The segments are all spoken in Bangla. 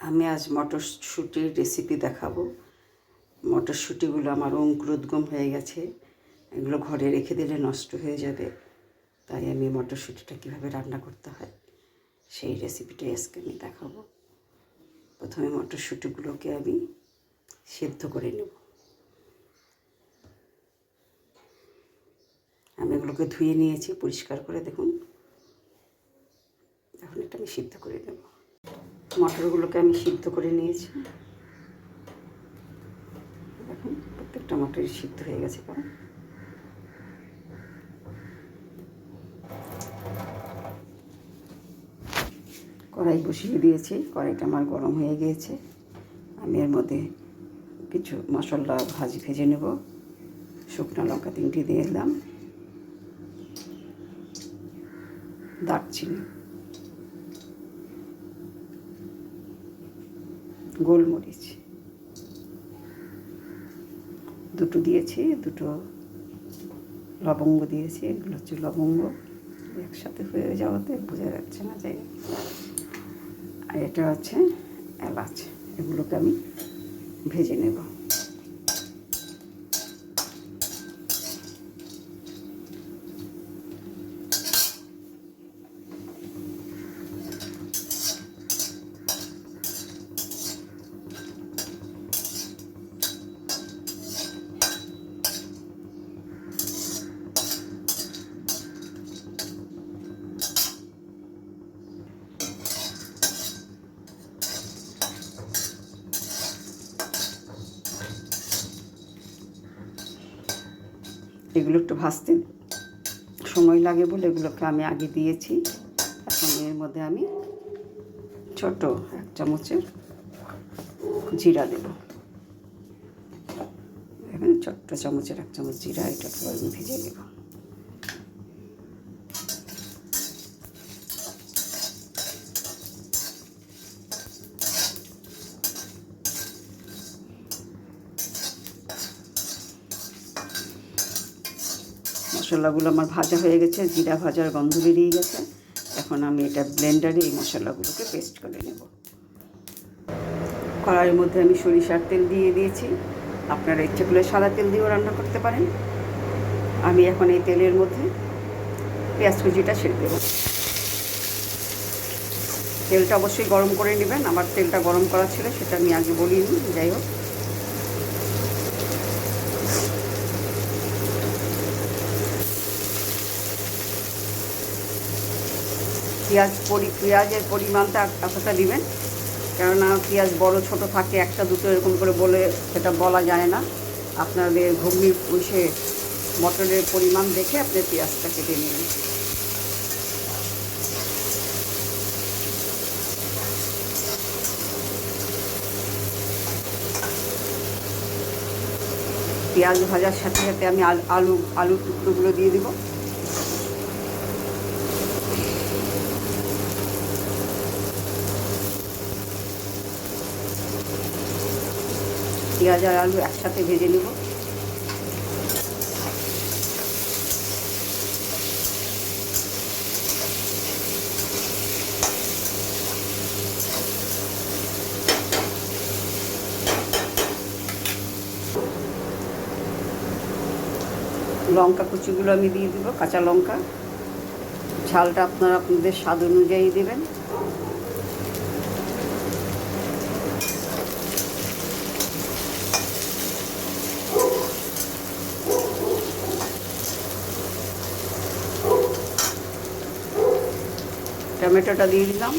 আমি আজ মটরশুঁটির রেসিপি দেখাবো। মটরশুঁটিগুলো আমার অঙ্কুরোদ্গম হয়ে গেছে, এগুলো ঘরে রেখে দিলে নষ্ট হয়ে যাবে। তাই আমি মটরশুঁটিটা কীভাবে রান্না করতে হয় সেই রেসিপিটাই আজকে আমি দেখাবো। প্রথমে মটরশুঁটিগুলোকে আমি সেদ্ধ করে নেব। আমি এগুলোকে ধুয়ে নিয়েছি পরিষ্কার করে, দেখুন। এখন এটা আমি সিদ্ধ করে নেব। মটরগুলোকে আমি সিদ্ধ করে নিয়েছি, দেখুন প্রত্যেকটা মটরই সিদ্ধ হয়ে গেছে। কারণ কড়াই বসিয়ে দিয়েছি, কড়াইটা আমার গরম হয়ে গিয়েছে। আমি এর মধ্যে কিছু মশলা ভেজে নেব। শুকনো লঙ্কা 3টি দিয়ে দিলাম, দারচিনি, গোলমরিচ 2টো দিয়েছি, 2টো লবঙ্গ দিয়েছি। এগুলো হচ্ছে লবঙ্গ, একসাথে হয়ে যাওয়াতে বোঝা যাচ্ছে না যাই। আর এটা হচ্ছে এলাচ, এগুলোকে আমি ভেজে নেব। এগুলো একটু ভাজতে সময় লাগে বলে এগুলোকে আমি আগে দিয়েছি। এখন এর মধ্যে আমি ছোট 1 চামচের জিরা দেব। এখানে ছোট্ট চামচের 1 চামচ জিরা, এটাকে আমি ভেজে নেব। মশলাগুলো আমার ভাজা হয়ে গেছে, জিরা ভাজার গন্ধ বেরিয়ে গেছে। এখন আমি এটা ব্লেন্ডারে এই মশলাগুলোকে পেস্ট করে নেব। কড়াইয়ের মধ্যে আমি সরিষার তেল দিয়ে দিয়েছি, আপনারা ইচ্ছে করলে সাদা তেল দিয়েও রান্না করতে পারেন। আমি এখন এই তেলের মধ্যে পেঁয়াজ কুচিটা ছেড়ে দেব। তেলটা অবশ্যই গরম করে নেবেন, আমার তেলটা গরম করা ছিল, সেটা আমি আগে বলিনি। যাই হোক, পেঁয়াজের পরিমাণটা এতটা দিবেন, কেননা পেঁয়াজ বড় ছোট থাকে, 1টা 2টো এরকম করে বলে সেটা বলা যায় না। আপনাদের ঘুগনি পুষে মটরের পরিমাণ দেখে আপনি পেঁয়াজটা কেটে নেবেন। পেঁয়াজ ভাজার সাথে সাথে আমি আলুর টুকরোগুলো দিয়ে দিব। পেঁয়াজ আর আলু একসাথে ভেজে নেব। লঙ্কা কুচিগুলো আমি দিয়ে দেবো, কাঁচা লঙ্কা। ঝালটা আপনারা আপনাদের স্বাদ অনুযায়ী দেবেন। টমেটোটা দিয়ে দিলাম।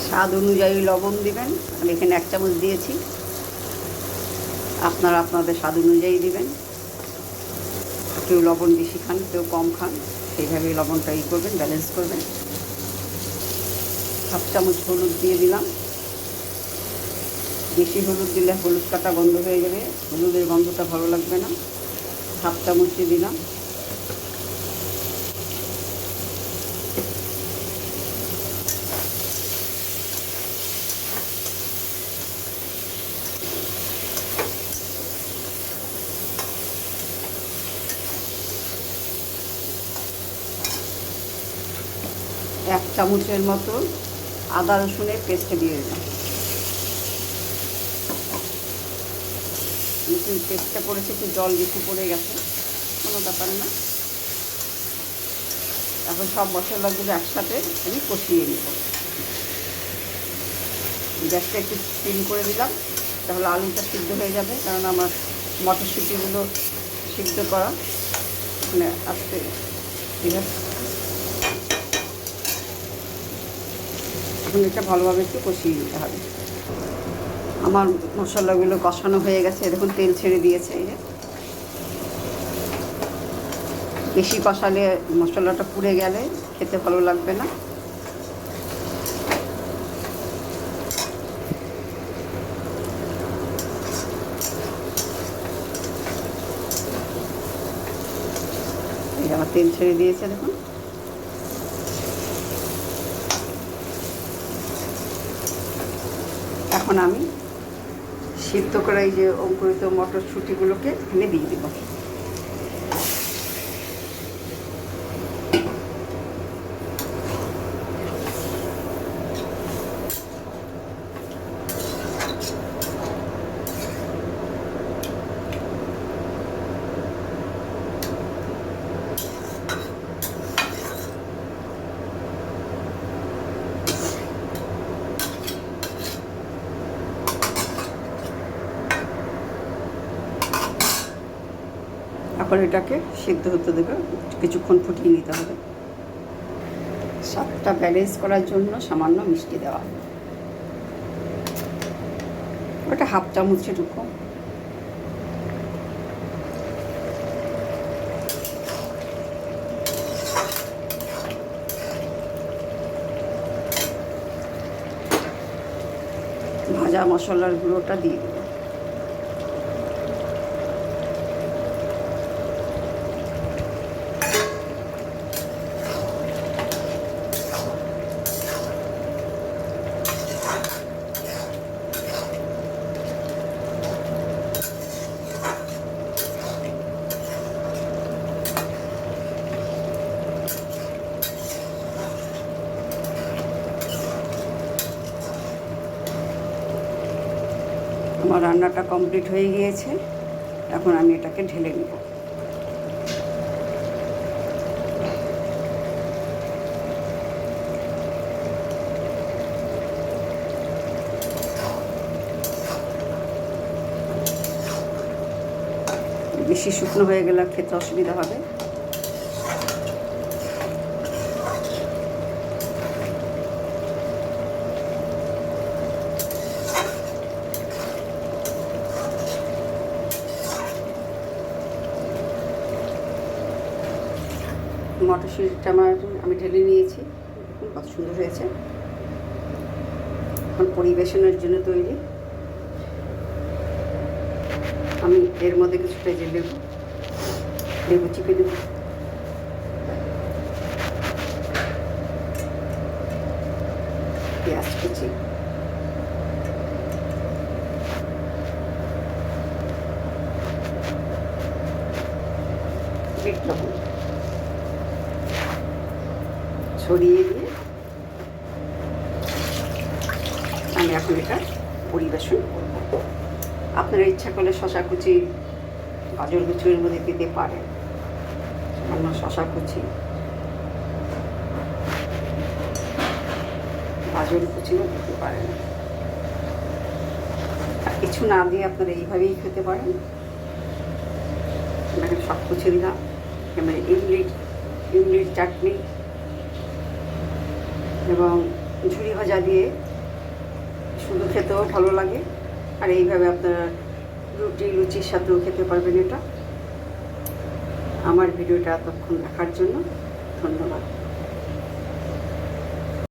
স্বাদ অনুযায়ী লবণ দিবেন। আমি এখানে 1 চামচ দিয়েছি, আপনারা আপনাদের স্বাদ অনুযায়ী দিবেন। কেউ লবণ বেশি খান, কেউ কম খান, সেইভাবেই লবণটা করবেন, ব্যালেন্স করবেন। 1/2 চামচ হলুদ দিয়ে দিলাম, বেশি হলুদ দিলে হলুদ কাটা গন্ধ হয়ে যাবে, হলুদের গন্ধটা ভালো লাগবে না। হাফ চামচ দিলাম। এক চামচের মতো আদা রসুনের পেস্ট দিয়ে দিলাম। পেস্টটা পড়েছে, একটু জল বেশি পড়ে গেছে, কোনো ব্যাপার না। এখন সব মশলাগুলো একসাথে আমি কষিয়ে নেব। গ্যাসটা একটু সিম করে দিলাম, তাহলে আলুটা সিদ্ধ হয়ে যাবে, কারণ আমার মটরশুঁটিগুলো সিদ্ধ করা মানে আসতে ঠিক আছে। এখন এটা ভালোভাবে একটু কষিয়ে নিতে হবে। আমার মশলাগুলো কষানো হয়ে গেছে, দেখুন তেল ছেড়ে দিয়েছে। এই যে বেশি কষালে মশলাটা পুড়ে গেলে খেতে ভালো লাগবে না। এই যে আমার তেল ছেড়ে দিয়েছে, দেখুন। এখন আমি সিদ্ধ করা এই যে অঙ্কুরিত মটরশুঁটিগুলোকে এখানে দিয়ে দেব। এখন এটাকে সিদ্ধ হতে দেবে, কিছুক্ষণ ফুটিয়ে নিতে হবে। স্বাদটা ব্যালেন্স করার জন্য সামান্য মিষ্টি দেওয়া হবে, ওটা হাফ চামচের কম। ভাজা মশলার গুঁড়োটা দিয়ে দেবো। আমার রান্নাটা কমপ্লিট হয়ে গিয়েছে, এখন আমি এটাকে ঢেলে নেব। বেশি শুকনো হয়ে গেলে খেতে অসুবিধা হবে। মটরশুঁটিটা আমি ঢেলে নিয়েছি, কত সুন্দর হয়েছে। এখন পরিবেশনের জন্য তৈরি। আমি এর মধ্যে কিছুটা যে লেবু চিপে দেব। পেঁয়াজ কুচি, বিট লবণ ছড়িয়ে দিয়ে আমি এখন এটা পরিবেশন করব। আপনারা ইচ্ছা করলে শশা কুচি, গাজর কুচির মধ্যে দিতে পারেন, সামান্য শশা কুচি, গাজর কুচিও দিতে পারেন। কিছু না দিয়ে আপনারা এইভাবেই খেতে পারেন। এখানে সব কিছু দিলাম, মানে ইমলির চাটনি এবং ঝুড়ি ভাজা দিয়ে শুধু খেতেও ভালো লাগে। আর এইভাবে আপনারা লুচির সাথেও খেতে পারবেন এটা। আমার ভিডিওটা এতক্ষণ দেখার জন্য ধন্যবাদ।